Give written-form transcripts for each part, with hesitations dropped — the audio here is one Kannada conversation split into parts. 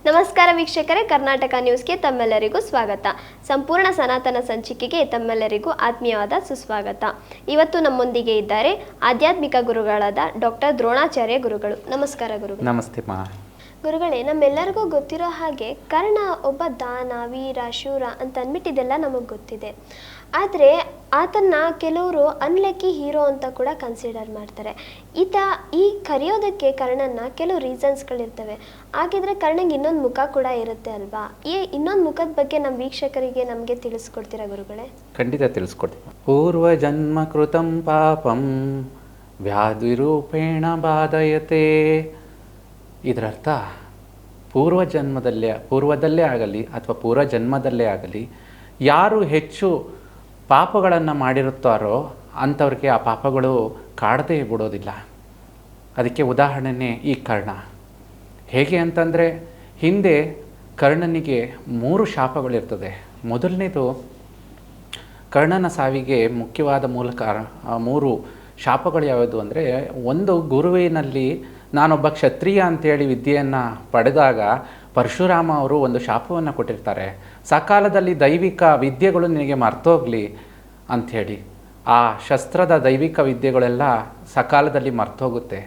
ನಮಸ್ಕಾರ ವೀಕ್ಷಕರೇ, ಕರ್ನಾಟಕ ನ್ಯೂಸ್ಗೆ ತಮ್ಮೆಲ್ಲರಿಗೂ ಸ್ವಾಗತ. ಸಂಪೂರ್ಣ ಸನಾತನ ಸಂಚಿಕೆಗೆ ತಮ್ಮೆಲ್ಲರಿಗೂ ಆತ್ಮೀಯವಾದ ಸುಸ್ವಾಗತ. ಇವತ್ತು ನಮ್ಮೊಂದಿಗೆ ಇದ್ದಾರೆ ಆಧ್ಯಾತ್ಮಿಕ ಗುರುಗಳಾದ ಡಾಕ್ಟರ್ ದ್ರೋಣಾಚಾರ್ಯ ಗುರುಗಳು. ನಮಸ್ಕಾರ ಗುರುಗಳು. ನಮಸ್ತೆ ಮಾ. ಗುರುಗಳೇ, ನಮ್ಮೆಲ್ಲರಿಗೂ ಗೊತ್ತಿರೋ ಹಾಗೆ ಕರ್ಣ ಒಬ್ಬ ದಾನ, ವೀರ, ಶೂರ ಅಂತ ಅಂದ್ಬಿಟ್ಟಿದೆಲ್ಲ ನಮಗೆ ಗೊತ್ತಿದೆ. ಆದರೆ ಆತನ್ನ ಕೆಲವರು ಅನ್ಲಕ್ಕಿ ಹೀರೋ ಅಂತ ಕೂಡ ಕನ್ಸಿಡರ್ ಮಾಡ್ತಾರೆ. ಈ ಕರೆಯೋದಕ್ಕೆ ಕರ್ಣನ್ನ ಕೆಲವು ರೀಸನ್ಸ್ಗಳಿರ್ತವೆ. ಹಾಗಿದ್ರೆ ಕರ್ಣಂಗೆ ಇನ್ನೊಂದು ಮುಖ ಕೂಡ ಇರುತ್ತೆ ಅಲ್ವಾ? ಈ ಇನ್ನೊಂದು ಮುಖದ ಬಗ್ಗೆ ನಮ್ಮ ವೀಕ್ಷಕರಿಗೆ ನಮಗೆ ತಿಳಿಸ್ಕೊಡ್ತೀರಾ ಗುರುಗಳೇ? ಖಂಡಿತ ತಿಳಿಸ್ಕೊಡ್ತೀನಿ. ಪೂರ್ವ ಜನ್ಮ ಕೃತಂ ಪಾಪಂ ವ್ಯಾಧಿರೂಪೇಣ ಬಾಧಯತೆ. ಇದರರ್ಥ ಪೂರ್ವದಲ್ಲೇ ಆಗಲಿ ಅಥವಾ ಪೂರ್ವ ಜನ್ಮದಲ್ಲೇ ಆಗಲಿ ಯಾರು ಹೆಚ್ಚು ಪಾಪಗಳನ್ನು ಮಾಡಿರುತ್ತಾರೋ ಅಂಥವ್ರಿಗೆ ಆ ಪಾಪಗಳು ಕಾಡದೇ ಬಿಡೋದಿಲ್ಲ. ಅದಕ್ಕೆ ಉದಾಹರಣೆನೇ ಈ ಕರ್ಣ. ಹೇಗೆ ಅಂತಂದರೆ, ಹಿಂದೆ ಕರ್ಣನಿಗೆ 3 ಶಾಪಗಳಿರ್ತದೆ. ಮೊದಲನೇದು, ಕರ್ಣನ ಸಾವಿಗೆ ಮುಖ್ಯವಾದ ಮೂಲಕ 3 ಶಾಪಗಳು ಯಾವುದು ಅಂದರೆ, ಒಂದು, ಗುರುವಿನಲ್ಲಿ ನಾನೊಬ್ಬ ಕ್ಷತ್ರಿಯ ಅಂತೇಳಿ ವಿದ್ಯೆಯನ್ನು ಪಡೆದಾಗ ಪರಶುರಾಮ ಅವರು ಒಂದು ಶಾಪವನ್ನು ಕೊಟ್ಟಿರ್ತಾರೆ. ಸಕಾಲದಲ್ಲಿ ದೈವಿಕ ವಿದ್ಯೆಗಳು ನಿನಗೆ ಮರ್ತೋಗ್ಲಿ ಅಂಥೇಳಿ. ಆ ಶಸ್ತ್ರದ ದೈವಿಕ ವಿದ್ಯೆಗಳೆಲ್ಲ ಸಕಾಲದಲ್ಲಿ ಮರ್ತೋಗುತ್ತೆ.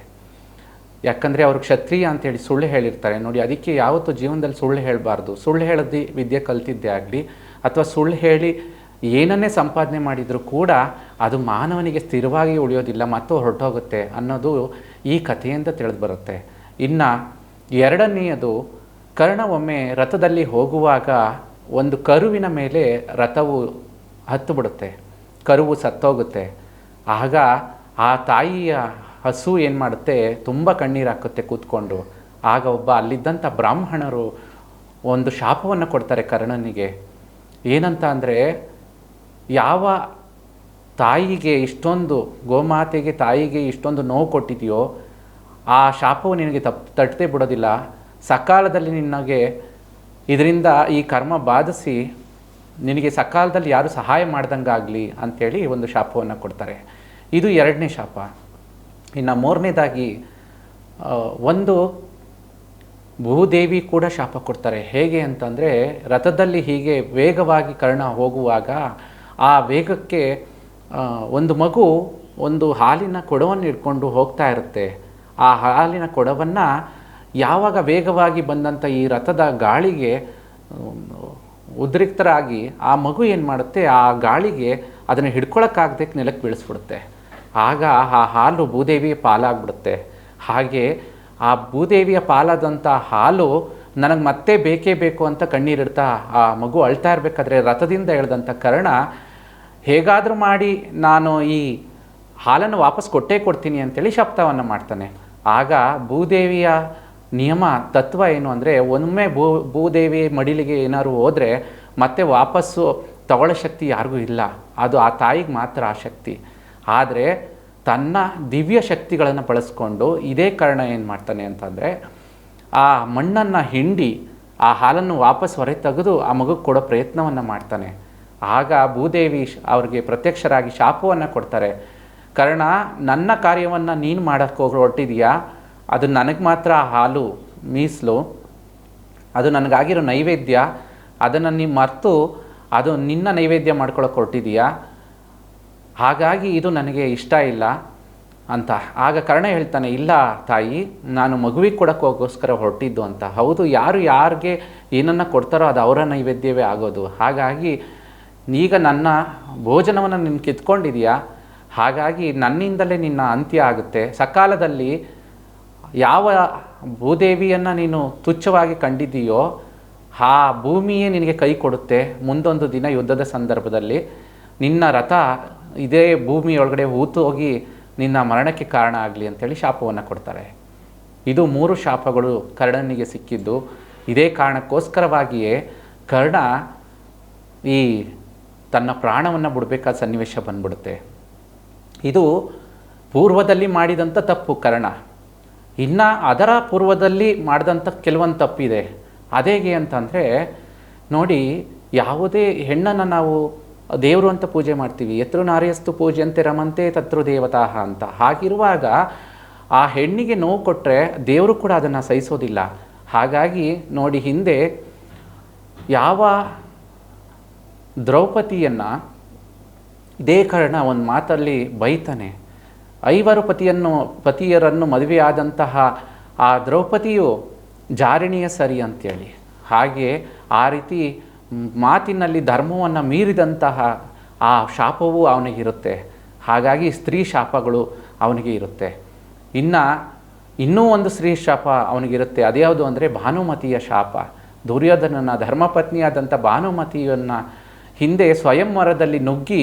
ಯಾಕಂದರೆ ಅವರು ಕ್ಷತ್ರಿಯ ಅಂತೇಳಿ ಸುಳ್ಳು ಹೇಳಿರ್ತಾರೆ ನೋಡಿ. ಅದಕ್ಕೆ ಯಾವತ್ತೂ ಜೀವನದಲ್ಲಿ ಸುಳ್ಳು ಹೇಳಬಾರ್ದು. ಸುಳ್ಳು ಹೇಳದಿ ವಿದ್ಯೆ ಕಲ್ತಿದ್ದೇ ಆಗಲಿ ಅಥವಾ ಸುಳ್ಳು ಹೇಳಿ ಏನನ್ನೇ ಸಂಪಾದನೆ ಮಾಡಿದರೂ ಕೂಡ ಅದು ಮಾನವನಿಗೆ ಸ್ಥಿರವಾಗಿ ಉಳಿಯೋದಿಲ್ಲ ಮತ್ತು ಹೊರಟೋಗುತ್ತೆ ಅನ್ನೋದು ಈ ಕಥೆಯಿಂದ ತಿಳಿದು ಬರುತ್ತೆ. ಇನ್ನು ಎರಡನೆಯದು, ಕರ್ಣ ಒಮ್ಮೆ ರಥದಲ್ಲಿ ಹೋಗುವಾಗ ಒಂದು ಕರುವಿನ ಮೇಲೆ ರಥವು ಹತ್ತು ಬಿಡುತ್ತೆ. ಕರುವು ಸತ್ತೋಗುತ್ತೆ. ಆಗ ಆ ತಾಯಿಯ ಹಸು ಏನು ಮಾಡುತ್ತೆ, ತುಂಬ ಕಣ್ಣೀರು ಹಾಕುತ್ತೆ ಕೂತ್ಕೊಂಡು. ಆಗ ಅಲ್ಲಿದ್ದಂಥ ಬ್ರಾಹ್ಮಣರು ಒಂದು ಶಾಪವನ್ನು ಕೊಡ್ತಾರೆ ಕರ್ಣನಿಗೆ. ಏನಂತ ಅಂದರೆ, ಯಾವ ತಾಯಿಗೆ ಇಷ್ಟೊಂದು, ಗೋಮಾತೆಗೆ ತಾಯಿಗೆ ಇಷ್ಟೊಂದು ನೋವು ಕೊಟ್ಟಿದೆಯೋ ಆ ಶಾಪವು ನಿನಗೆ ತಟ್ಟದೇ ಬಿಡೋದಿಲ್ಲ. ಸಕಾಲದಲ್ಲಿ ನಿನಗೆ ಇದರಿಂದ ಈ ಕರ್ಮ ಬಾಧಿಸಿ ನಿನಗೆ ಸಕಾಲದಲ್ಲಿ ಯಾರು ಸಹಾಯ ಮಾಡ್ದಂಗಾಗಲಿ ಅಂಥೇಳಿ ಒಂದು ಶಾಪವನ್ನು ಕೊಡ್ತಾರೆ. ಇದು ಎರಡನೇ ಶಾಪ. ಇನ್ನು ಮೂರನೇದಾಗಿ, ಒಂದು ಭೂದೇವಿ ಕೂಡ ಶಾಪ ಕೊಡ್ತಾರೆ. ಹೇಗೆ ಅಂತಂದರೆ, ರಥದಲ್ಲಿ ಹೀಗೆ ವೇಗವಾಗಿ ಕರ್ಣ ಹೋಗುವಾಗ ಆ ವೇಗಕ್ಕೆ ಒಂದು ಮಗು ಒಂದು ಹಾಲಿನ ಕೊಡವನ್ನು ಹಿಡ್ಕೊಂಡು ಹೋಗ್ತಾ ಇರುತ್ತೆ. ಆ ಹಾಲಿನ ಕೊಡವನ್ನು ಯಾವಾಗ ವೇಗವಾಗಿ ಬಂದಂಥ ಈ ರಥದ ಗಾಳಿಗೆ ಉದ್ರಿಕ್ತರಾಗಿ ಆ ಮಗು ಏನು ಮಾಡುತ್ತೆ, ಆ ಗಾಳಿಗೆ ಅದನ್ನು ಹಿಡ್ಕೊಳಕ್ಕಾಗದೆ ನೆಲಕ್ಕೆ ಬೀಳಿಸ್ಬಿಡುತ್ತೆ. ಆಗ ಆ ಹಾಲು ಭೂದೇವಿಯ ಪಾಲಾಗ್ಬಿಡುತ್ತೆ. ಹಾಗೆ ಆ ಭೂದೇವಿಯ ಪಾಲಾದಂಥ ಹಾಲು ನನಗೆ ಮತ್ತೆ ಬೇಕೇ ಬೇಕು ಅಂತ ಕಣ್ಣೀರಿಡ್ತಾ ಆ ಮಗು ಅಳ್ತಾ ಇರಬೇಕಾದ್ರೆ ರಥದಿಂದ ಎಳೆದಂಥ ಕರ್ಣ ಹೇಗಾದರೂ ಮಾಡಿ ನಾನು ಈ ಹಾಲನ್ನು ವಾಪಸ್ ಕೊಟ್ಟೇ ಕೊಡ್ತೀನಿ ಅಂತೇಳಿ ಶಪಥವನ್ನು ಮಾಡ್ತಾನೆ. ಆಗ ಭೂದೇವಿಯ ನಿಯಮ ತತ್ವ ಏನು ಅಂದರೆ, ಒಮ್ಮೆ ಭೂದೇವಿ ಮಡಿಲಿಗೆ ಏನಾದ್ರು ಹೋದರೆ ಮತ್ತೆ ವಾಪಸ್ಸು ತಗೊಳ್ಳೋ ಶಕ್ತಿ ಯಾರಿಗೂ ಇಲ್ಲ. ಅದು ಆ ತಾಯಿಗೆ ಮಾತ್ರ ಆ ಶಕ್ತಿ. ಆದರೆ ತನ್ನ ದಿವ್ಯ ಶಕ್ತಿಗಳನ್ನು ಬಳಸ್ಕೊಂಡು ಇದೇ ಕರ್ಣ ಏನು ಮಾಡ್ತಾನೆ ಅಂತಂದರೆ, ಆ ಮಣ್ಣನ್ನು ಹಿಂಡಿ ಆ ಹಾಲನ್ನು ವಾಪಸ್ ಹೊರ ತೆಗೆದು ಆ ಮಗುಗೆ ಕೊಡೋ ಪ್ರಯತ್ನವನ್ನು ಮಾಡ್ತಾನೆ. ಆಗ ಭೂದೇವಿ ಅವ್ರಿಗೆ ಪ್ರತ್ಯಕ್ಷರಾಗಿ ಶಾಪವನ್ನು ಕೊಡ್ತಾರೆ. ಕರ್ಣ, ನನ್ನ ಕಾರ್ಯವನ್ನು ನೀನು ಮಾಡೋಕ್ಕೆ ಹೊರಟಿದೆಯಾ, ಅದು ನನಗೆ ಮಾತ್ರ ಆ ಹಾಲು ಮೀಸಲು, ಅದು ನನಗಾಗಿರೋ ನೈವೇದ್ಯ, ಅದನ್ನು ನೀನು ಮರೆತು ಅದು ನಿನ್ನ ನೈವೇದ್ಯ ಮಾಡ್ಕೊಳ್ಳೋಕೆ ಹೊರಟಿದೆಯಾ, ಹಾಗಾಗಿ ಇದು ನನಗೆ ಇಷ್ಟ ಇಲ್ಲ ಅಂತ. ಆಗ ಕರ್ಣ ಹೇಳ್ತಾನೆ, ಇಲ್ಲ ತಾಯಿ, ನಾನು ಮಗುವಿಗೆ ಕೊಡೋಕ್ಕೋಸ್ಕರ ಹೊರಟಿದ್ದು ಅಂತ. ಹೌದು, ಯಾರಿಗೆ ಏನನ್ನು ಕೊಡ್ತಾರೋ ಅದು ಅವರ ನೈವೇದ್ಯವೇ ಆಗೋದು. ಹಾಗಾಗಿ ಈಗ ನನ್ನ ಭೋಜನವನ್ನು ನೀನು ಕಿತ್ಕೊಂಡಿದೆಯಾ, ಹಾಗಾಗಿ ನನ್ನಿಂದಲೇ ನಿನ್ನ ಅಂತ್ಯ ಆಗುತ್ತೆ. ಸಕಾಲದಲ್ಲಿ ಯಾವ ಭೂದೇವಿಯನ್ನು ನೀನು ತುಚ್ಛವಾಗಿ ಕಂಡಿದ್ದೀಯೋ ಆ ಭೂಮಿಯೇ ನಿನಗೆ ಕೈ ಕೊಡುತ್ತೆ. ಮುಂದೊಂದು ದಿನ ಯುದ್ಧದ ಸಂದರ್ಭದಲ್ಲಿ ನಿನ್ನ ರಥ ಇದೇ ಭೂಮಿಯೊಳಗಡೆ ಹೂತು ಹೋಗಿ ನಿನ್ನ ಮರಣಕ್ಕೆ ಕಾರಣ ಆಗಲಿ ಅಂತೇಳಿ ಶಾಪವನ್ನು ಕೊಡ್ತಾರೆ. ಇದು 3 ಶಾಪಗಳು ಕರ್ಣನಿಗೆ ಸಿಕ್ಕಿದ್ದು. ಇದೇ ಕಾರಣಕ್ಕೋಸ್ಕರವಾಗಿಯೇ ಕರ್ಣ ಈ ತನ್ನ ಪ್ರಾಣವನ್ನು ಬಿಡಬೇಕಾದ ಸನ್ನಿವೇಶ ಬಂದ್ಬಿಡುತ್ತೆ. ಇದು ಪೂರ್ವದಲ್ಲಿ ಮಾಡಿದಂಥ ತಪ್ಪು ಕರ್ಣ. ಇನ್ನು ಅದರ ಪೂರ್ವದಲ್ಲಿ ಮಾಡಿದಂಥ ಕೆಲವೊಂದು ತಪ್ಪಿದೆ. ಅದೇಗೆ ಅಂತಂದರೆ ನೋಡಿ, ಯಾವುದೇ ಹೆಣ್ಣನ್ನು ನಾವು ದೇವರು ಅಂತ ಪೂಜೆ ಮಾಡ್ತೀವಿ. ಯತ್ರ ನಾರ್ಯಸ್ತು ಪೂಜ್ಯಂತೆ ರಮಂತೆ ತತ್ರ ದೇವತಾ ಅಂತ. ಹಾಗಿರುವಾಗ ಆ ಹೆಣ್ಣಿಗೆ ನೋವು ಕೊಟ್ಟರೆ ದೇವರು ಕೂಡ ಅದನ್ನು ಸಹಿಸೋದಿಲ್ಲ. ಹಾಗಾಗಿ ನೋಡಿ, ಹಿಂದೆ ಯಾವ ದ್ರೌಪದಿಯನ್ನು ಇದೇ ಕಾರಣ ಒಂದು ಮಾತಲ್ಲಿ ಬೈತಾನೆ, 5 ಪತಿಯರನ್ನು ಮದುವೆಯಾದಂತಹ ಆ ದ್ರೌಪದಿಯು ಜಾರಿಣಿಯ ಸರಿ ಅಂತೇಳಿ. ಹಾಗೆ ಆ ರೀತಿ ಮಾತಿನಲ್ಲಿ ಧರ್ಮವನ್ನು ಮೀರಿದಂತಹ ಆ ಶಾಪವೂ ಅವನಿಗಿರುತ್ತೆ. ಹಾಗಾಗಿ ಸ್ತ್ರೀ ಶಾಪಗಳು ಅವನಿಗೆ ಇರುತ್ತೆ. ಇನ್ನೂ ಒಂದು ಸ್ತ್ರೀ ಶಾಪ ಅವನಿಗಿರುತ್ತೆ. ಅದ್ಯಾವುದು ಅಂದರೆ ಭಾನುಮತಿಯ ಶಾಪ. ದುರ್ಯೋಧನನ ಧರ್ಮಪತ್ನಿಯಾದಂಥ ಭಾನುಮತಿಯನ್ನು ಹಿಂದೆ ಸ್ವಯಂವರದಲ್ಲಿ ನುಗ್ಗಿ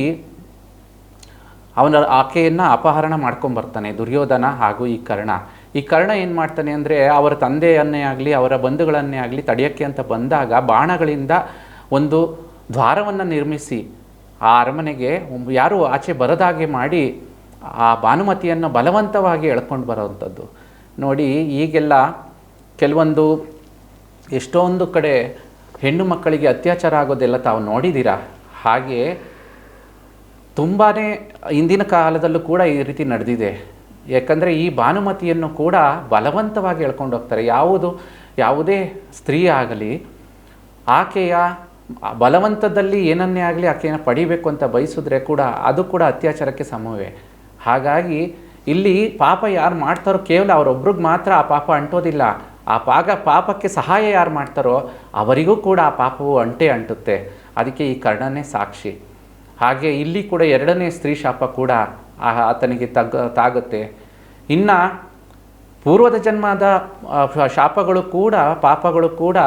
ಆಕೆಯನ್ನು ಅಪಹರಣ ಮಾಡ್ಕೊಂಬರ್ತಾನೆ ದುರ್ಯೋಧನ ಹಾಗೂ ಈ ಕರ್ಣ ಏನು ಮಾಡ್ತಾನೆ ಅಂದರೆ, ಅವರ ತಂದೆಯನ್ನೇ ಆಗಲಿ ಅವರ ಬಂಧುಗಳನ್ನೇ ಆಗಲಿ ತಡೆಯೋಕ್ಕೆ ಅಂತ ಬಂದಾಗ ಬಾಣಗಳಿಂದ ಒಂದು ದ್ವಾರವನ್ನು ನಿರ್ಮಿಸಿ ಆ ಅರಮನೆಗೆ ಯಾರೂ ಆಚೆ ಬರದಾಗೆ ಮಾಡಿ ಆ ಭಾನುಮತಿಯನ್ನು ಬಲವಂತವಾಗಿ ಎಳ್ಕೊಂಡು ಬರೋವಂಥದ್ದು. ನೋಡಿ, ಈಗೆಲ್ಲ ಕೆಲವೊಂದು ಎಷ್ಟೊಂದು ಕಡೆ ಹೆಣ್ಣು ಮಕ್ಕಳಿಗೆ ಅತ್ಯಾಚಾರ ಆಗೋದೆಲ್ಲ ತಾವು ನೋಡಿದ್ದೀರಾ. ಹಾಗೆ ತುಂಬಾ ಹಿಂದಿನ ಕಾಲದಲ್ಲೂ ಕೂಡ ಈ ರೀತಿ ನಡೆದಿದೆ. ಯಾಕಂದರೆ ಈ ಭಾನುಮತಿಯನ್ನು ಕೂಡ ಬಲವಂತವಾಗಿ ಎಳ್ಕೊಂಡು ಹೋಗ್ತಾರೆ. ಯಾವುದೇ ಸ್ತ್ರೀ ಆಗಲಿ ಆಕೆಯ ಬಲವಂತದಲ್ಲಿ ಏನನ್ನೇ ಆಗಲಿ ಆಕೆಯನ್ನು ಪಡಿಬೇಕು ಅಂತ ಬಯಸಿದ್ರೆ ಕೂಡ ಅದು ಕೂಡ ಅತ್ಯಾಚಾರಕ್ಕೆ ಸಮವೇ. ಹಾಗಾಗಿ ಇಲ್ಲಿ ಪಾಪ ಯಾರು ಮಾಡ್ತಾರೋ ಕೇವಲ ಅವರೊಬ್ರಿಗೆ ಮಾತ್ರ ಆ ಪಾಪ ಅಂಟೋದಿಲ್ಲ. ಆ ಪಾಪಕ್ಕೆ ಸಹಾಯ ಯಾರು ಮಾಡ್ತಾರೋ ಅವರಿಗೂ ಕೂಡ ಆ ಪಾಪವು ಅಂಟುತ್ತೆ. ಅದಕ್ಕೆ ಈ ಕರ್ಣನೇ ಸಾಕ್ಷಿ. ಹಾಗೆ ಇಲ್ಲಿ ಕೂಡ 2ನೇ ಸ್ತ್ರೀ ಶಾಪ ಕೂಡ ಆತನಿಗೆ ತಾಗುತ್ತೆ. ಇನ್ನು ಪೂರ್ವದ ಜನ್ಮದ ಶಾಪಗಳು ಕೂಡ ಪಾಪಗಳು ಕೂಡ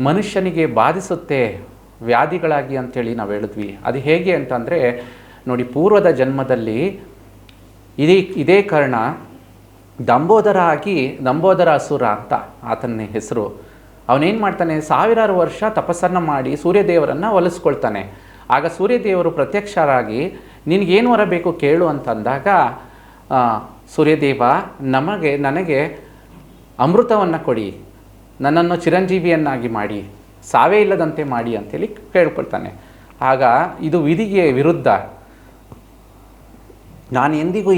ಮನುಷ್ಯನಿಗೆ ಬಾಧಿಸುತ್ತೆ ವ್ಯಾಧಿಗಳಾಗಿ ಅಂಥೇಳಿ ನಾವು ಹೇಳಿದ್ವಿ. ಅದು ಹೇಗೆ ಅಂತಂದರೆ ನೋಡಿ, ಜನ್ಮದಲ್ಲಿ ಇದೇ ಕರ್ಣ ದಂಬೋದರ ಅಸುರ ಅಂತ ಆತನ ಹೆಸರು. ಅವನೇನು ಮಾಡ್ತಾನೆ, 1000 ವರ್ಷ ತಪಸ್ಸನ್ನು ಮಾಡಿ ಸೂರ್ಯದೇವರನ್ನು ಒಲಿಸ್ಕೊಳ್ತಾನೆ. ಆಗ ಸೂರ್ಯದೇವರು ಪ್ರತ್ಯಕ್ಷರಾಗಿ ನಿನಗೇನು ವರ ಬೇಕು ಕೇಳು ಅಂತಂದಾಗ, ಸೂರ್ಯದೇವ ನನಗೆ ಅಮೃತವನ್ನು ಕೊಡಿ, ನನ್ನನ್ನು ಚಿರಂಜೀವಿಯನ್ನಾಗಿ ಮಾಡಿ, ಸಾವೇ ಇಲ್ಲದಂತೆ ಮಾಡಿ ಅಂತೇಳಿ ಕೇಳ್ಕೊಳ್ತಾನೆ. ಆಗ ಇದು ವಿಧಿಗೆ ವಿರುದ್ಧ, ನಾನು ಎಂದಿಗೂ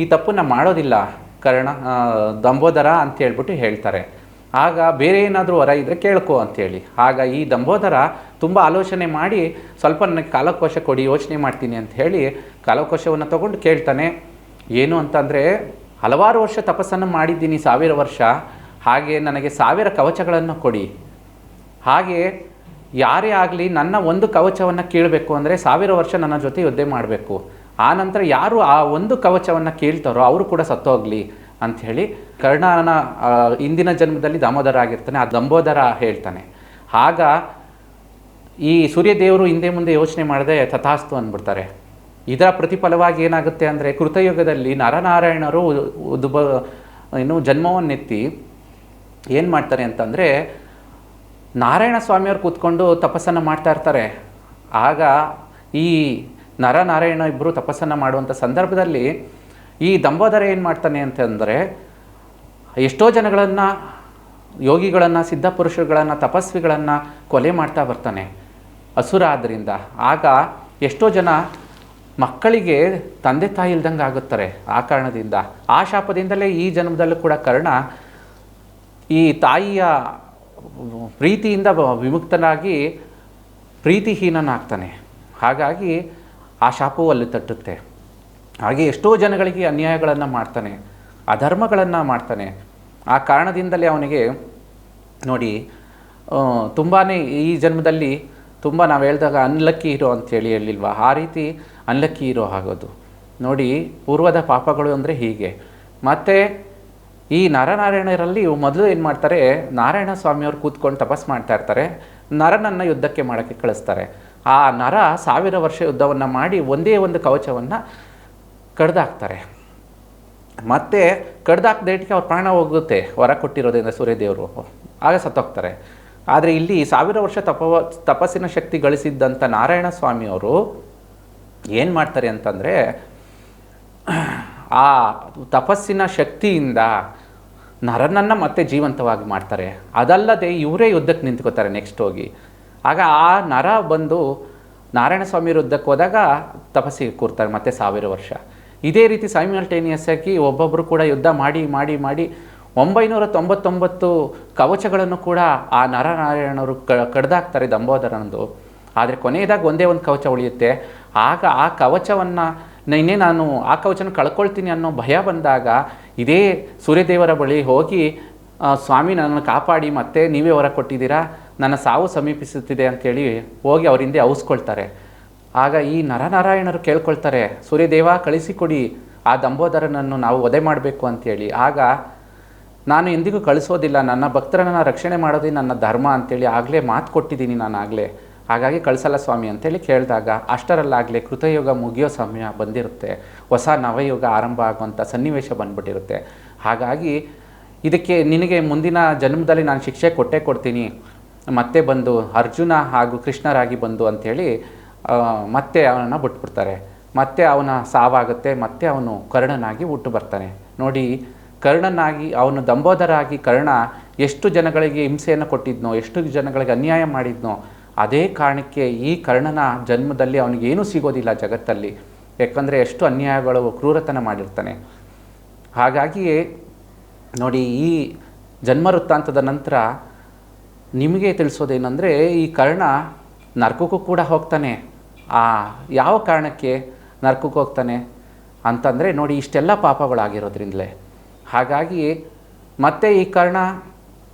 ಈ ತಪ್ಪನ್ನು ಮಾಡೋದಿಲ್ಲ ದಂಬೋದರ ಅಂತ ಹೇಳ್ಬಿಟ್ಟು ಹೇಳ್ತಾರೆ. ಆಗ ಬೇರೆ ಏನಾದರೂ ವರ ಇದ್ದರೆ ಕೇಳ್ಕೊ ಅಂಥೇಳಿ. ಆಗ ಈ ದಂಬೋದರ ತುಂಬ ಆಲೋಚನೆ ಮಾಡಿ ಸ್ವಲ್ಪ ನನಗೆ ಕಾಲಕೋಶ ಕೊಡಿ, ಯೋಚನೆ ಮಾಡ್ತೀನಿ ಅಂತ ಹೇಳಿ ಕಾಲಕೋಶವನ್ನು ತಗೊಂಡು ಕೇಳ್ತಾನೆ. ಏನು ಅಂತಂದರೆ, ಹಲವಾರು ವರ್ಷ ತಪಸ್ಸನ್ನು ಮಾಡಿದ್ದೀನಿ, 1000 ವರ್ಷ, ಹಾಗೆ ನನಗೆ 1000 ಕವಚಗಳನ್ನು ಕೊಡಿ. ಹಾಗೆ ಯಾರೇ ಆಗಲಿ ನನ್ನ ಒಂದು ಕವಚವನ್ನು ಕೀಳಬೇಕು ಅಂದರೆ 1000 ವರ್ಷ ನನ್ನ ಜೊತೆ ಯುದ್ಧ ಮಾಡಬೇಕು. ಆನಂತರ ಯಾರು ಆ ಒಂದು ಕವಚವನ್ನು ಕೇಳ್ತಾರೋ ಅವರು ಕೂಡ ಸತ್ತೋಗಲಿ ಅಂಥೇಳಿ ಕರ್ಣನ ಇಂದಿನ ಜನ್ಮದಲ್ಲಿ ದಾಮೋದರ ಆಗಿರ್ತಾನೆ, ಆ ದಂಬೋದರ ಹೇಳ್ತಾನೆ. ಆಗ ಈ ಸೂರ್ಯದೇವರು ಹಿಂದೆ ಮುಂದೆ ಯೋಚನೆ ಮಾಡದೆ ತಥಾಸ್ತು ಅಂದ್ಬಿಡ್ತಾರೆ. ಇದರ ಪ್ರತಿಫಲವಾಗಿ ಏನಾಗುತ್ತೆ ಅಂದರೆ, ಕೃತಯುಗದಲ್ಲಿ ನರನಾರಾಯಣರು ಜನ್ಮವನ್ನೆತ್ತಿ ಏನು ಮಾಡ್ತಾರೆ ಅಂತಂದರೆ, ನಾರಾಯಣ ಸ್ವಾಮಿಯವರು ಕೂತ್ಕೊಂಡು ತಪಸ್ಸನ್ನು ಮಾಡ್ತಾ ಇರ್ತಾರೆ. ಆಗ ಈ ನರನಾರಾಯಣ ಇಬ್ಬರು ತಪಸ್ಸನ್ನು ಮಾಡುವಂಥ ಸಂದರ್ಭದಲ್ಲಿ ಈ ದಂಬೋದರ ಏನು ಮಾಡ್ತಾನೆ ಅಂತಂದರೆ, ಎಷ್ಟೋ ಜನಗಳನ್ನು, ಯೋಗಿಗಳನ್ನು, ಸಿದ್ಧಪುರುಷರುಗಳನ್ನು, ತಪಸ್ವಿಗಳನ್ನು ಕೊಲೆ ಮಾಡ್ತಾ ಬರ್ತಾನೆ ಅಸುರ ಆದ್ದರಿಂದ. ಆಗ ಎಷ್ಟೋ ಜನ ಮಕ್ಕಳಿಗೆ ತಂದೆ ತಾಯಿ ಇಲ್ದಂಗೆ ಆಗುತ್ತಾರೆ. ಆ ಕಾರಣದಿಂದ, ಆ ಶಾಪದಿಂದಲೇ ಈ ಜನ್ಮದಲ್ಲೂ ಕೂಡ ಕರ್ಣ ಈ ತಾಯಿಯ ಪ್ರೀತಿಯಿಂದ ವಿಮುಕ್ತನಾಗಿ ಪ್ರೀತಿಹೀನನಾಗ್ತಾನೆ. ಹಾಗಾಗಿ ಆ ಶಾಪವು ಅಲ್ಲಿ ತಟ್ಟುತ್ತೆ. ಹಾಗೆ ಎಷ್ಟೋ ಜನಗಳಿಗೆ ಅನ್ಯಾಯಗಳನ್ನು ಮಾಡ್ತಾನೆ, ಅಧರ್ಮಗಳನ್ನು ಮಾಡ್ತಾನೆ. ಆ ಕಾರಣದಿಂದಲೇ ಅವನಿಗೆ ನೋಡಿ ತುಂಬಾ ಈ ಜನ್ಮದಲ್ಲಿ ತುಂಬ ನಾವು ಹೇಳಿದಾಗ ಅನ್ಲಕ್ಕಿ ಹೀರೋ ಅಂತೇಳಿ ಹೇಳಿಲ್ವಾ, ಆ ರೀತಿ ಅನ್ಲಕ್ಕಿ ಹೀರೋ ಆಗೋದು. ನೋಡಿ, ಪೂರ್ವದ ಪಾಪಗಳು ಅಂದರೆ ಹೀಗೆ. ಮತ್ತು ಈ ನರನಾರಾಯಣರಲ್ಲಿ ಮೊದಲು ಏನು ಮಾಡ್ತಾರೆ, ನಾರಾಯಣ ಸ್ವಾಮಿಯವರು ಕೂತ್ಕೊಂಡು ತಪಸ್ ಮಾಡ್ತಾ ಇರ್ತಾರೆ. ನರನನ್ನು ಯುದ್ಧಕ್ಕೆ ಮಾಡೋಕ್ಕೆ ಕಳಿಸ್ತಾರೆ. ಆ ನರ 1000 ವರ್ಷ ಯುದ್ಧವನ್ನು ಮಾಡಿ ಒಂದೇ ಒಂದು ಕವಚವನ್ನು ಕಡ್ದಾಕ್ತಾರೆ. ಮತ್ತು ಕಡ್ದಾಕ್ದೇಟಿಗೆ ಅವ್ರ ಪ್ರಾಣ ಹೋಗುತ್ತೆ, ವರ ಕೊಟ್ಟಿರೋದ್ರಿಂದ ಸೂರ್ಯದೇವರು, ಆಗ ಸತ್ತೋಗ್ತಾರೆ. ಆದರೆ ಇಲ್ಲಿ 1000 ವರ್ಷ ತಪಸ್ಸಿನ ಶಕ್ತಿ ಗಳಿಸಿದ್ದಂಥ ನಾರಾಯಣ ಸ್ವಾಮಿಯವರು ಏನು ಮಾಡ್ತಾರೆ ಅಂತಂದರೆ, ಆ ತಪಸ್ಸಿನ ಶಕ್ತಿಯಿಂದ ನರನನ್ನು ಮತ್ತೆ ಜೀವಂತವಾಗಿ ಮಾಡ್ತಾರೆ. ಅದಲ್ಲದೆ ಇವರೇ ಯುದ್ಧಕ್ಕೆ ನಿಂತ್ಕೋತಾರೆ ನೆಕ್ಸ್ಟ್ ಹೋಗಿ. ಆಗ ಆ ನರ ಬಂದು ನಾರಾಯಣ ಸ್ವಾಮಿ ಯುದ್ಧಕ್ಕೆ ಹೋದಾಗ ತಪಸ್ಸಿಗೆ ಕೂರ್ತಾರೆ ಮತ್ತೆ 1000 ವರ್ಷ. ಇದೇ ರೀತಿ ಸೈಮಲ್ಟೇನಿಯಸ್ ಆಗಿ ಒಬ್ಬೊಬ್ಬರು ಕೂಡ ಯುದ್ಧ ಮಾಡಿ ಮಾಡಿ ಮಾಡಿ 999 ಕವಚಗಳನ್ನು ಕೂಡ ಆ ನರನಾರಾಯಣರು ಕಡ್ದಾಕ್ತಾರೆ ದಂಬೋದರನದು. ಆದರೆ ಕೊನೆಯದಾಗಿ ಒಂದೇ ಒಂದು ಕವಚ ಉಳಿಯುತ್ತೆ. ಆಗ ಆ ಕವಚವನ್ನು ನಾನು ಆ ಕವಚನ ಕಳ್ಕೊಳ್ತೀನಿ ಅನ್ನೋ ಭಯ ಬಂದಾಗ ಇದೇ ಸೂರ್ಯದೇವರ ಬಳಿ ಹೋಗಿ ಸ್ವಾಮಿ ನನ್ನನ್ನು ಕಾಪಾಡಿ, ಮತ್ತೆ ನೀವೇ ಹೊರ ಕೊಟ್ಟಿದ್ದೀರಾ, ನನ್ನ ಸಾವು ಸಮೀಪಿಸುತ್ತಿದೆ ಅಂಥೇಳಿ ಹೋಗಿ ಅವರಿಂದ ಔಸ್ಕೊಳ್ತಾರೆ. ಆಗ ಈ ನರನಾರಾಯಣರು ಕೇಳ್ಕೊಳ್ತಾರೆ, ಸೂರ್ಯದೇವ ಕಳಿಸಿಕೊಡಿ, ಆ ದಂಬೋದರನನ್ನು ನಾವು ವಧೆ ಮಾಡಬೇಕು ಅಂಥೇಳಿ. ಆಗ ನಾನು ಎಂದಿಗೂ ಕಳಿಸೋದಿಲ್ಲ, ನನ್ನ ಭಕ್ತರನ್ನು ರಕ್ಷಣೆ ಮಾಡೋದೇ ನನ್ನ ಧರ್ಮ ಅಂಥೇಳಿ ಆಗಲೇ ಮಾತು ಕೊಟ್ಟಿದ್ದೀನಿ ನಾನು ಆಗಲೇ, ಹಾಗಾಗಿ ಕಳಿಸಲ್ಲ ಸ್ವಾಮಿ ಅಂತೇಳಿ ಕೇಳಿದಾಗ ಅಷ್ಟರಲ್ಲಾಗಲೇ ಕೃತಯುಗ ಮುಗಿಯೋ ಸಮಯ ಬಂದಿರುತ್ತೆ, ಹೊಸ ನವಯುಗ ಆರಂಭ ಆಗುವಂಥ ಸನ್ನಿವೇಶ ಬಂದ್ಬಿಟ್ಟಿರುತ್ತೆ. ಹಾಗಾಗಿ ಇದಕ್ಕೆ ನಿನಗೆ ಮುಂದಿನ ಜನ್ಮದಲ್ಲಿ ನಾನು ಶಿಕ್ಷೆ ಕೊಟ್ಟೇ ಕೊಡ್ತೀನಿ, ಮತ್ತೆ ಬಂದು ಅರ್ಜುನ ಹಾಗೂ ಕೃಷ್ಣರಾಗಿ ಬಂದು ಅಂಥೇಳಿ ಮತ್ತೆ ಅವನನ್ನು ಬಿಟ್ಬಿಡ್ತಾರೆ. ಮತ್ತೆ ಅವನ ಸಾವಾಗುತ್ತೆ, ಮತ್ತೆ ಅವನು ಕರ್ಣನಾಗಿ ಹುಟ್ಟು ಬರ್ತಾನೆ. ನೋಡಿ, ಕರ್ಣನಾಗಿ ಅವನು ದಂಬೋದರಾಗಿ ಕರ್ಣ ಎಷ್ಟು ಜನಗಳಿಗೆ ಹಿಂಸೆಯನ್ನು ಕೊಟ್ಟಿದ್ನೋ, ಎಷ್ಟು ಜನಗಳಿಗೆ ಅನ್ಯಾಯ ಮಾಡಿದ್ನೋ, ಅದೇ ಕಾರಣಕ್ಕೆ ಈ ಕರ್ಣನ ಜನ್ಮದಲ್ಲಿ ಅವನಿಗೇನೂ ಸಿಗೋದಿಲ್ಲ ಜಗತ್ತಲ್ಲಿ, ಯಾಕಂದರೆ ಎಷ್ಟು ಅನ್ಯಾಯಗಳು ಕ್ರೂರತನ ಮಾಡಿರ್ತಾನೆ. ಹಾಗಾಗಿಯೇ ನೋಡಿ, ಈ ಜನ್ಮ ವೃತ್ತಾಂತದ ನಂತರ ನಿಮಗೆ ತಿಳಿಸೋದೇನೆಂದರೆ, ಈ ಕರ್ಣ ನರಕಕ್ಕೂ ಕೂಡ ಹೋಗ್ತಾನೆ. ಯಾವ ಕಾರಣಕ್ಕೆ ನರಕಕ್ಕೆ ಹೋಗ್ತಾನೆ ಅಂತಂದರೆ ನೋಡಿ, ಇಷ್ಟೆಲ್ಲ ಪಾಪಗಳಾಗಿರೋದ್ರಿಂದಲೇ. ಹಾಗಾಗಿ ಮತ್ತೆ ಈ ಕರ್ಣ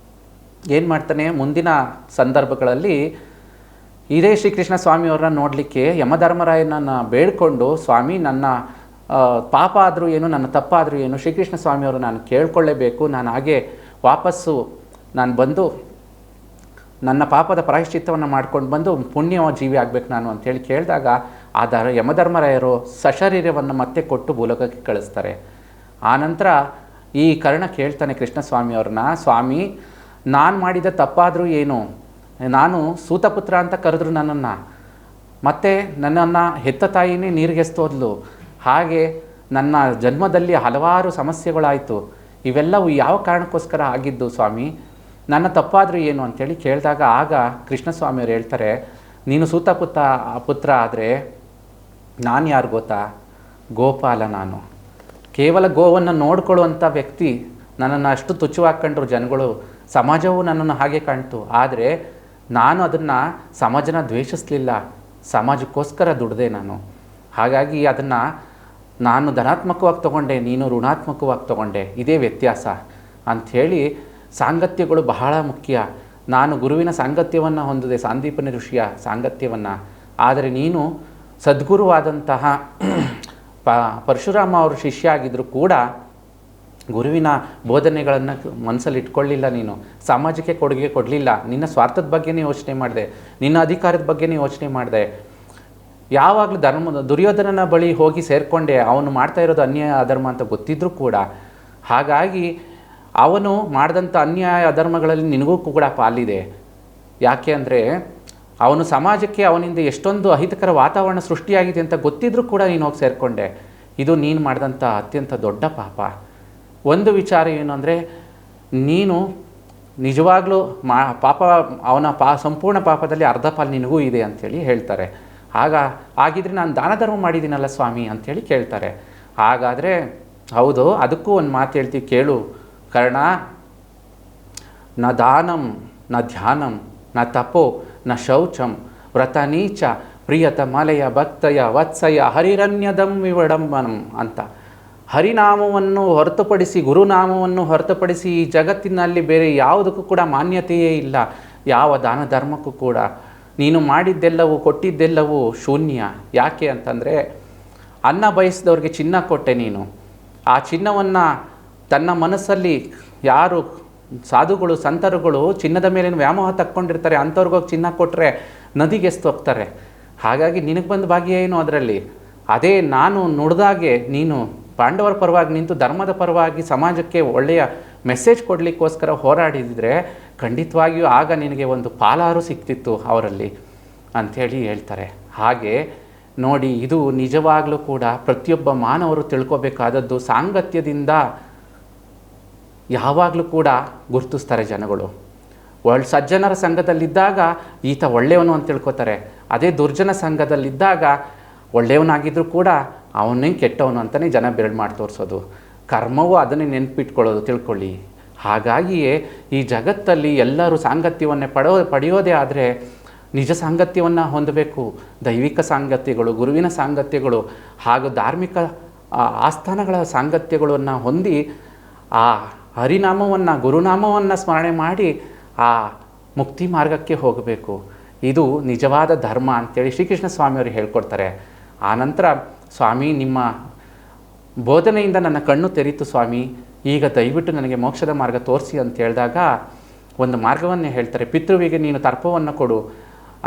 ಏನು ಮಾಡ್ತಾನೆ, ಮುಂದಿನ ಸಂದರ್ಭಗಳಲ್ಲಿ ಇದೇ ಶ್ರೀಕೃಷ್ಣ ಸ್ವಾಮಿಯವ್ರನ್ನ ನೋಡಲಿಕ್ಕೆ ಯಮಧರ್ಮರಾಯನನ್ನು ಬೇಡಿಕೊಂಡು, ಸ್ವಾಮಿ ನನ್ನ ಪಾಪ ಆದರೂ ಏನು, ನನ್ನ ತಪ್ಪಾದರೂ ಏನು, ಶ್ರೀಕೃಷ್ಣ ಸ್ವಾಮಿಯವರು ನಾನು ಕೇಳ್ಕೊಳ್ಳೇಬೇಕು, ನಾನು ಹಾಗೆ ವಾಪಸ್ಸು ನಾನು ಬಂದು ನನ್ನ ಪಾಪದ ಪ್ರಾಯಶ್ಚಿತ್ತವನ್ನು ಮಾಡ್ಕೊಂಡು ಬಂದು ಪುಣ್ಯ ಜೀವಿ ಆಗಬೇಕು ನಾನು ಅಂಥೇಳಿ ಕೇಳಿದಾಗ ಆ ಯಮಧರ್ಮರಾಯರು ಸಶರೀರವನ್ನು ಮತ್ತೆ ಕೊಟ್ಟು ಭೂಲೋಕಕ್ಕೆ ಕಳಿಸ್ತಾರೆ. ಆನಂತರ ಈ ಕರ್ಣ ಕೇಳ್ತಾನೆ ಕೃಷ್ಣಸ್ವಾಮಿಯವ್ರನ್ನ, ಸ್ವಾಮಿ ನಾನು ಮಾಡಿದ ತಪ್ಪಾದರೂ ಏನು, ನಾನು ಸೂತಪುತ್ರ ಅಂತ ಕರೆದ್ರು ನನ್ನನ್ನು, ಮತ್ತು ನನ್ನನ್ನು ಹೆತ್ತ ತಾಯಿನೇ ನೀರಿಗೆಸ್ತೋದ್ಲು, ಹಾಗೆ ನನ್ನ ಜನ್ಮದಲ್ಲಿ ಹಲವಾರು ಸಮಸ್ಯೆಗಳಾಯಿತು, ಇವೆಲ್ಲವೂ ಯಾವ ಕಾರಣಕ್ಕೋಸ್ಕರ ಆಗಿದ್ದು ಸ್ವಾಮಿ, ನನ್ನ ತಪ್ಪಾದರೂ ಏನು ಅಂಥೇಳಿ ಕೇಳಿದಾಗ ಆಗ ಕೃಷ್ಣಸ್ವಾಮಿಯವರು ಹೇಳ್ತಾರೆ, ನೀನು ಪುತ್ರ ಆದರೆ ನಾನು ಯಾರು ಗೊತ್ತಾ, ಗೋಪಾಲ. ನಾನು ಕೇವಲ ಗೋವನ್ನು ನೋಡ್ಕೊಳ್ಳುವಂಥ ವ್ಯಕ್ತಿ. ನನ್ನನ್ನು ಅಷ್ಟು ತುಚ್ಛವಾಗಿ ಕಂಡ್ರು ಜನಗಳು, ಸಮಾಜವು ನನ್ನನ್ನು ಹಾಗೆ ಕಾಣ್ತು. ಆದರೆ ನಾನು ಅದನ್ನು ಸಮಾಜನ ದ್ವೇಷಿಸಲಿಲ್ಲ, ಸಮಾಜಕ್ಕೋಸ್ಕರ ದುಡ್ದೆ ನಾನು. ಹಾಗಾಗಿ ಅದನ್ನು ನಾನು ಧನಾತ್ಮಕವಾಗಿ ತೊಗೊಂಡೆ, ನೀನು ಋಣಾತ್ಮಕವಾಗಿ ತೊಗೊಂಡೆ, ಇದೇ ವ್ಯತ್ಯಾಸ ಅಂಥೇಳಿ. ಸಾಂಗತ್ಯಗಳು ಬಹಳ ಮುಖ್ಯ. ನಾನು ಗುರುವಿನ ಸಾಂಗತ್ಯವನ್ನು ಹೊಂದಿದೆ, ಸಾಂದೀಪನಿ ಋಷಿಯ ಸಾಂಗತ್ಯವನ್ನು. ಆದರೆ ನೀನು ಸದ್ಗುರುವಾದಂತಹ ಪರಶುರಾಮ ಅವರು ಶಿಷ್ಯ ಆಗಿದ್ದರೂ ಕೂಡ ಗುರುವಿನ ಬೋಧನೆಗಳನ್ನು ಮನಸ್ಸಲ್ಲಿ ಇಟ್ಕೊಳ್ಳಿಲ್ಲ, ನೀನು ಸಮಾಜಕ್ಕೆ ಕೊಡುಗೆ ಕೊಡಲಿಲ್ಲ, ನಿನ್ನ ಸ್ವಾರ್ಥದ ಬಗ್ಗೆನೇ ಯೋಚನೆ ಮಾಡಿದೆ, ನಿನ್ನ ಅಧಿಕಾರದ ಬಗ್ಗೆನೇ ಯೋಚನೆ ಮಾಡಿದೆ. ಯಾವಾಗಲೂ ದುರ್ಯೋಧನನ ಬಳಿ ಹೋಗಿ ಸೇರಿಕೊಂಡೆ, ಅವನು ಮಾಡ್ತಾ ಇರೋದು ಅನ್ಯಾಯ ಅಧರ್ಮ ಅಂತ ಗೊತ್ತಿದ್ರೂ ಕೂಡ. ಹಾಗಾಗಿ ಅವನು ಮಾಡಿದಂಥ ಅನ್ಯಾಯ ಅಧರ್ಮಗಳಲ್ಲಿ ನಿನಗೂ ಕೂಡ ಪಾಲಿದೆ. ಯಾಕೆ ಅಂದರೆ ಅವನು ಸಮಾಜಕ್ಕೆ ಅವನಿಂದ ಎಷ್ಟೊಂದು ಅಹಿತಕರ ವಾತಾವರಣ ಸೃಷ್ಟಿಯಾಗಿದೆ ಅಂತ ಗೊತ್ತಿದ್ರೂ ಕೂಡ ನೀನು ಹೋಗಿ ಸೇರಿಕೊಂಡೆ. ಇದು ನೀನು ಮಾಡಿದಂಥ ಅತ್ಯಂತ ದೊಡ್ಡ ಪಾಪ. ಒಂದು ವಿಚಾರ ಏನು ಅಂದರೆ, ನೀನು ನಿಜವಾಗ್ಲೂ ಅವನ ಸಂಪೂರ್ಣ ಪಾಪದಲ್ಲಿ ಅರ್ಧ ಪಾಲು ನಿನಗೂ ಇದೆ ಅಂಥೇಳಿ ಹೇಳ್ತಾರೆ. ಆಗಿದ್ರೆ ನಾನು ದಾನ ಧರ್ಮ ಮಾಡಿದ್ದೀನಲ್ಲ ಸ್ವಾಮಿ ಅಂಥೇಳಿ ಕೇಳ್ತಾರೆ. ಹಾಗಾದರೆ ಹೌದು, ಅದಕ್ಕೂ ಒಂದು ಮಾತು ಹೇಳ್ತೀವಿ ಕೇಳು ಕರ್ಣ, ನ ದಾನಂ ನ ಧ್ಯಾನಂ ನ ತಪೋ ನ ಶೌಚಂ ವ್ರತನೀಚ ಪ್ರಿಯತಮಲಯ ಭಕ್ತಯ ವತ್ಸಯ ಹರಿರನ್ಯದಂ ವಿಡಂಬನಂ ಅಂತ. ಹರಿನಾಮವನ್ನು ಹೊರತುಪಡಿಸಿ, ಗುರುನಾಮವನ್ನು ಹೊರತುಪಡಿಸಿ ಈ ಜಗತ್ತಿನಲ್ಲಿ ಬೇರೆ ಯಾವುದಕ್ಕೂ ಕೂಡ ಮಾನ್ಯತೆಯೇ ಇಲ್ಲ, ಯಾವ ದಾನ ಧರ್ಮಕ್ಕೂ ಕೂಡ. ನೀನು ಮಾಡಿದ್ದೆಲ್ಲವೂ ಕೊಟ್ಟಿದ್ದೆಲ್ಲವೂ ಶೂನ್ಯ. ಯಾಕೆ ಅಂತಂದರೆ, ಅನ್ನ ಬಯಸಿದವ್ರಿಗೆ ಚಿನ್ನ ಕೊಟ್ಟೆ ನೀನು. ಆ ಚಿನ್ನವನ್ನು ತನ್ನ ಮನಸ್ಸಲ್ಲಿ ಯಾರು ಸಾಧುಗಳು ಸಂತರುಗಳು ಚಿನ್ನದ ಮೇಲಿನ ವ್ಯಾಮೋಹ ತಕ್ಕೊಂಡಿರ್ತಾರೆ, ಅಂಥವ್ರಿಗೋಗಿ ಚಿನ್ನ ಕೊಟ್ಟರೆ ನದಿಗೆ ಎಷ್ಟು ಹೋಗ್ತಾರೆ. ಹಾಗಾಗಿ ನಿನಗೆ ಬಂದ ಭಾಗ್ಯ ಏನು ಅದರಲ್ಲಿ? ಅದೇ ನಾನು ನುಡಿದಾಗೆ ನೀನು ಪಾಂಡವರ ಪರವಾಗಿ ನಿಂತು ಧರ್ಮದ ಪರವಾಗಿ ಸಮಾಜಕ್ಕೆ ಒಳ್ಳೆಯ ಮೆಸೇಜ್ ಕೊಡಲಿಕ್ಕೋಸ್ಕರ ಹೋರಾಡಿದರೆ ಖಂಡಿತವಾಗಿಯೂ ಆಗ ನಿನಗೆ ಒಂದು ಪಾಲಾರು ಸಿಗ್ತಿತ್ತು ಅವರಲ್ಲಿ ಅಂಥೇಳಿ ಹೇಳ್ತಾರೆ. ಹಾಗೆ ನೋಡಿ, ಇದು ನಿಜವಾಗಲೂ ಕೂಡ ಪ್ರತಿಯೊಬ್ಬ ಮಾನವರು ತಿಳ್ಕೊಬೇಕಾದದ್ದು. ಸಾಂಗತ್ಯದಿಂದ ಯಾವಾಗಲೂ ಕೂಡ ಗುರುತಿಸ್ತಾರೆ ಜನಗಳು. ಸಜ್ಜನರ ಸಂಘದಲ್ಲಿದ್ದಾಗ ಈತ ಒಳ್ಳೆಯವನು ಅಂತ ತಿಳ್ಕೊತಾರೆ. ಅದೇ ದುರ್ಜನ ಸಂಘದಲ್ಲಿದ್ದಾಗ ಒಳ್ಳೆಯವನಾಗಿದ್ದರೂ ಕೂಡ ಅವನೇ ಕೆಟ್ಟವನು ಅಂತಲೇ ಜನ ಬೆರಳು ಮಾಡಿ ತೋರಿಸೋದು. ಕರ್ಮವೂ ಅದನ್ನೇ ನೆನಪಿಟ್ಕೊಳ್ಳೋದು, ತಿಳ್ಕೊಳ್ಳಿ. ಹಾಗಾಗಿಯೇ ಈ ಜಗತ್ತಲ್ಲಿ ಎಲ್ಲರೂ ಸಾಂಗತ್ಯವನ್ನು ಪಡೆಯೋದೇ ಆದರೆ ನಿಜ ಸಾಂಗತ್ಯವನ್ನು ಹೊಂದಬೇಕು. ದೈವಿಕ ಸಾಂಗತ್ಯಗಳು, ಗುರುವಿನ ಸಾಂಗತ್ಯಗಳು ಹಾಗೂ ಧಾರ್ಮಿಕ ಆಸ್ಥಾನಗಳ ಸಾಂಗತ್ಯಗಳನ್ನು ಹೊಂದಿ ಆ ಹರಿನಾಮವನ್ನು, ಗುರುನಾಮವನ್ನು ಸ್ಮರಣೆ ಮಾಡಿ ಆ ಮುಕ್ತಿ ಮಾರ್ಗಕ್ಕೆ ಹೋಗಬೇಕು. ಇದು ನಿಜವಾದ ಧರ್ಮ ಅಂತೇಳಿ ಶ್ರೀಕೃಷ್ಣ ಸ್ವಾಮಿಯವರು ಹೇಳ್ಕೊಡ್ತಾರೆ. ಆನಂತರ ಸ್ವಾಮಿ, ನಿಮ್ಮ ಬೋಧನೆಯಿಂದ ನನ್ನ ಕಣ್ಣು ತೆರೀತು ಸ್ವಾಮಿ, ಈಗ ದಯವಿಟ್ಟು ನನಗೆ ಮೋಕ್ಷದ ಮಾರ್ಗ ತೋರಿಸಿ ಅಂತ ಹೇಳಿದಾಗ ಒಂದು ಮಾರ್ಗವನ್ನೇ ಹೇಳ್ತಾರೆ. ಪಿತೃವಿಗೆ ನೀನು ತರ್ಪವನ್ನು ಕೊಡು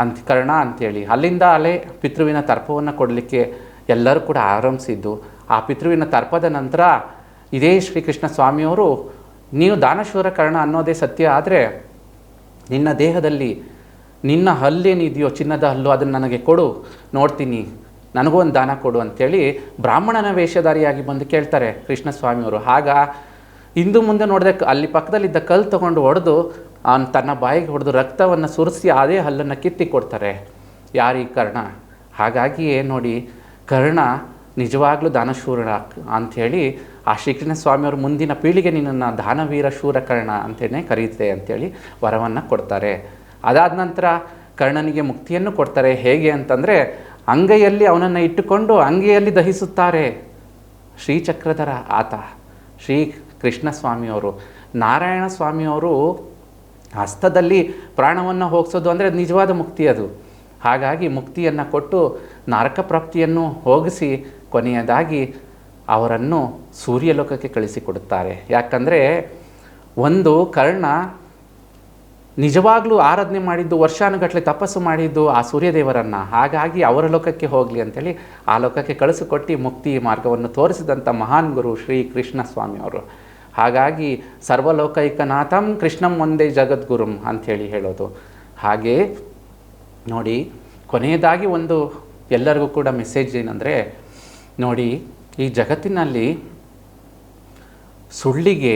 ಅಂತ ಕರ್ಣ ಅಂಥೇಳಿ. ಅಲ್ಲಿಂದ ಅಲ್ಲೇ ಪಿತೃವಿನ ತರ್ಪವನ್ನು ಕೊಡಲಿಕ್ಕೆ ಎಲ್ಲರೂ ಕೂಡ ಆರಂಭಿಸಿದ್ದು. ಆ ಪಿತೃವಿನ ತರ್ಪದ ನಂತರ ಇದೇ ಶ್ರೀಕೃಷ್ಣ ಸ್ವಾಮಿಯವರು, ನೀನು ದಾನಶೂರ ಕರ್ಣ ಅನ್ನೋದೇ ಸತ್ಯ, ಆದರೆ ನಿನ್ನ ದೇಹದಲ್ಲಿ ನಿನ್ನ ಹಲ್ಲೇನಿದೆಯೋ ಚಿನ್ನದ ಹಲ್ಲು ಅದನ್ನು ನನಗೆ ಕೊಡು, ನೋಡ್ತೀನಿ, ನನಗೂ ಒಂದು ದಾನ ಕೊಡು ಅಂಥೇಳಿ ಬ್ರಾಹ್ಮಣನ ವೇಷಧಾರಿಯಾಗಿ ಬಂದು ಕೇಳ್ತಾರೆ ಕೃಷ್ಣ ಸ್ವಾಮಿಯವರು. ಆಗ ಹಿಂದು ಮುಂದೆ ನೋಡಿದೆ, ಅಲ್ಲಿ ಪಕ್ಕದಲ್ಲಿದ್ದ ಕಲ್ಲು ತೊಗೊಂಡು ಹೊಡೆದು ಅವನು ತನ್ನ ಬಾಯಿಗೆ ಹೊಡೆದು ರಕ್ತವನ್ನು ಸುರಿಸಿ ಅದೇ ಹಲ್ಲನ್ನು ಕಿತ್ತಿ ಕೊಡ್ತಾರೆ. ಯಾರೀ ಕರ್ಣ? ಹಾಗಾಗಿಯೇ ನೋಡಿ, ಕರ್ಣ ನಿಜವಾಗ್ಲೂ ದಾನಶೂರ ಅಂಥೇಳಿ ಆ ಶ್ರೀಕೃಷ್ಣ ಸ್ವಾಮಿಯವರು ಮುಂದಿನ ಪೀಳಿಗೆ ನಿನ್ನನ್ನು ದಾನವೀರ ಶೂರ ಕರ್ಣ ಅಂತಲೇ ಕರೀತೆ ಅಂಥೇಳಿ ವರವನ್ನು ಕೊಡ್ತಾರೆ. ಅದಾದ ನಂತರ ಕರ್ಣನಿಗೆ ಮುಕ್ತಿಯನ್ನು ಕೊಡ್ತಾರೆ. ಹೇಗೆ ಅಂತಂದರೆ, ಅಂಗೈಯಲ್ಲಿ ಅವನನ್ನು ಇಟ್ಟುಕೊಂಡು ಅಂಗೈಯಲ್ಲಿ ದಹಿಸುತ್ತಾರೆ. ಶ್ರೀಚಕ್ರಧರ ಆತ ಶ್ರೀ ಕೃಷ್ಣ ಸ್ವಾಮಿಯವರು. ನಾರಾಯಣ ಸ್ವಾಮಿಯವರು ಹಸ್ತದಲ್ಲಿ ಪ್ರಾಣವನ್ನು ಹೋಗಿಸೋದು ಅಂದರೆ ನಿಜವಾದ ಮುಕ್ತಿ ಅದು. ಹಾಗಾಗಿ ಮುಕ್ತಿಯನ್ನು ಕೊಟ್ಟು ನರಕ ಪ್ರಾಪ್ತಿಯನ್ನು ಹೋಗಿಸಿ ಕೊನೆಯದಾಗಿ ಅವರನ್ನು ಸೂರ್ಯಲೋಕಕ್ಕೆ ಕಳಿಸಿಕೊಡುತ್ತಾರೆ. ಯಾಕಂದರೆ ಒಂದು ಕರ್ಣ ನಿಜವಾಗ್ಲೂ ಆರಾಧನೆ ಮಾಡಿದ್ದು, ವರ್ಷಾನುಗಟ್ಟಲೆ ತಪಸ್ಸು ಮಾಡಿದ್ದು ಆ ಸೂರ್ಯದೇವರನ್ನು. ಹಾಗಾಗಿ ಅವರ ಲೋಕಕ್ಕೆ ಹೋಗಲಿ ಅಂಥೇಳಿ ಆ ಲೋಕಕ್ಕೆ ಕಳಿಸಿಕೊಟ್ಟು ಮುಕ್ತಿ ಮಾರ್ಗವನ್ನು ತೋರಿಸಿದಂಥ ಮಹಾನ್ ಗುರು ಶ್ರೀ ಕೃಷ್ಣ ಸ್ವಾಮಿಯವರು. ಹಾಗಾಗಿ ಸರ್ವಲೋಕೈಕನಾಥಂ ಕೃಷ್ಣಂ ಒಂದೇ ಜಗದ್ಗುರುಂ ಅಂಥೇಳಿ ಹೇಳೋದು. ಹಾಗೇ ನೋಡಿ, ಕೊನೆಯದಾಗಿ ಒಂದು ಎಲ್ಲರಿಗೂ ಕೂಡ ಮೆಸೇಜ್ ಏನಂದರೆ, ನೋಡಿ, ಈ ಜಗತ್ತಿನಲ್ಲಿ ಸುಳ್ಳಿಗೆ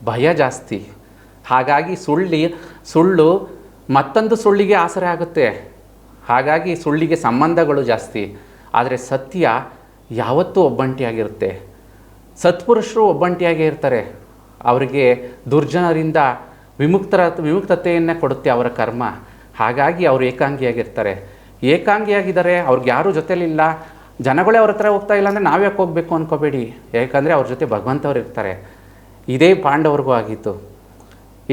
ಭಯ ಜಾಸ್ತಿ. ಹಾಗಾಗಿ ಸುಳ್ಳು ಮತ್ತೊಂದು ಸುಳ್ಳಿಗೆ ಆಸರೆ ಆಗುತ್ತೆ. ಹಾಗಾಗಿ ಸುಳ್ಳಿಗೆ ಸಂಬಂಧಗಳು ಜಾಸ್ತಿ. ಆದರೆ ಸತ್ಯ ಯಾವತ್ತೂ ಒಬ್ಬಂಟಿಯಾಗಿರುತ್ತೆ. ಸತ್ಪುರುಷರು ಒಬ್ಬಂಟಿಯಾಗೇ ಇರ್ತಾರೆ. ಅವರಿಗೆ ದುರ್ಜನರಿಂದ ವಿಮುಕ್ತತೆಯನ್ನು ಕೊಡುತ್ತೆ ಅವರ ಕರ್ಮ. ಹಾಗಾಗಿ ಅವರು ಏಕಾಂಗಿಯಾಗಿರ್ತಾರೆ. ಏಕಾಂಗಿಯಾಗಿದ್ದಾರೆ, ಅವ್ರಿಗೆ ಯಾರೂ ಜೊತೆಲಿಲ್ಲ, ಜನಗಳೇ ಅವ್ರ ಹತ್ರ ಹೋಗ್ತಾ ಇಲ್ಲ ಅಂದರೆ ನಾವ್ಯಾಕೆ ಹೋಗಬೇಕು ಅಂದ್ಕೋಬೇಡಿ. ಯಾಕಂದರೆ ಅವ್ರ ಜೊತೆ ಭಗವಂತವ್ರು ಇರ್ತಾರೆ. ಇದೇ ಪಾಂಡವರಿಗೂ ಆಗಿತ್ತು.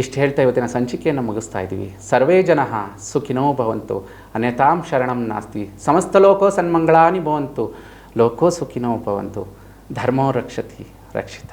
ಇಷ್ಟು ಹೇಳ್ತಾ ಇವತ್ತಿನ ಸಂಚಿಕೆಯನ್ನು ಮುಗಿಸ್ತಾ ಇದ್ದೀವಿ. ಸರ್ವೇ ಜನಃ ಸುಖಿನೋ ಭವಂತು, ಅನ್ಯತಾಂ ಶರಣಂ ನಾಸ್ತಿ, ಸಮಸ್ತ ಲೋಕೋ ಸನ್ಮಂಗಳಾನಿ ಭವಂತು, ಲೋಕೋ ಸುಖಿನೋ ಭವಂತು, ಧರ್ಮೋ ರಕ್ಷತಿ ರಕ್ಷಿತ.